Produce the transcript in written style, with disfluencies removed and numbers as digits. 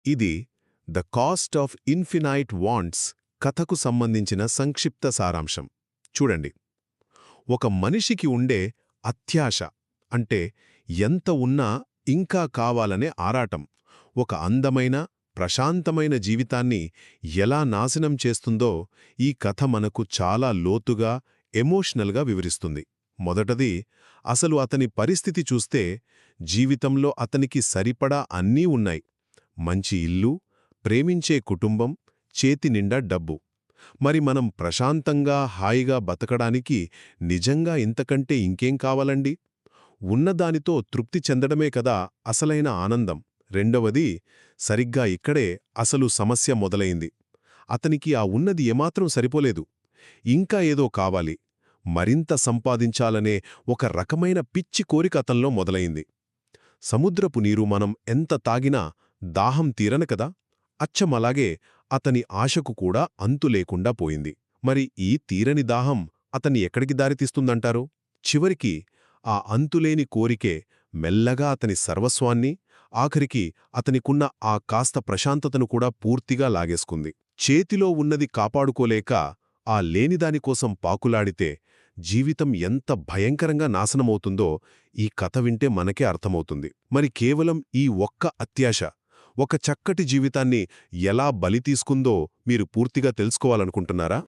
ఇది the cost of infinite wants కథకు సంబంధించిన సంక్షిప్త సారాంశం. చూడండి, ఒక మనిషికి ఉండే అత్యాశ అంటే ఎంత ఉన్నా ఇంకా కావాలనే ఆరాటం ఒక అందమైన, ప్రశాంతమైన జీవితాన్ని ఎలా నాశనం చేస్తుందో ఈ కథ మనకు చాలా లోతుగా, ఎమోషనల్గా వివరిస్తుంది. మొదటది, అసలు అతని పరిస్థితి చూస్తే జీవితంలో అతనికి సరిపడా అన్నీ ఉన్నాయి. మంచి ఇల్లు, ప్రేమించే కుటుంబం, చేతినిండా డబ్బు. మరి మనం ప్రశాంతంగా, హాయిగా బతకడానికి నిజంగా ఇంతకంటే ఇంకేం కావాలండి? ఉన్నదానితో తృప్తి చెందడమే కదా అసలైన ఆనందం. రెండవది, సరిగ్గా ఇక్కడే అసలు సమస్య మొదలైంది. అతనికి ఆ ఉన్నది ఏమాత్రం సరిపోలేదు. ఇంకా ఏదో కావాలి, మరింత సంపాదించాలనే ఒక రకమైన పిచ్చి కోరిక అతనిలో మొదలైంది. సముద్రపు నీరు మనం ఎంత తాగినా దాహం తీరను కదా, అచ్చమలాగే అతని ఆశకు కూడా అంతు లేకుండా పోయింది. మరి ఈ తీరని దాహం అతన్ని ఎక్కడికి దారితీస్తుందంటారు? చివరికి ఆ అంతులేని కోరికే మెల్లగా అతని సర్వస్వాన్ని, ఆఖరికి అతనికున్న ఆ కాస్త ప్రశాంతతను కూడా పూర్తిగా లాగేసుకుంది. చేతిలో ఉన్నది కాపాడుకోలేక ఆ లేనిదానికోసం పాకులాడితే జీవితం ఎంత భయంకరంగా నాశనమవుతుందో ఈ కథ వింటే మనకే అర్థమవుతుంది. మరి కేవలం ఈ ఒక్క అత్యాశ ఒక చక్కటి జీవితాన్ని ఎలా బలి తీసుకుందో మీరు పూర్తిగా తెలుసుకోవాలనుకుంటున్నారా?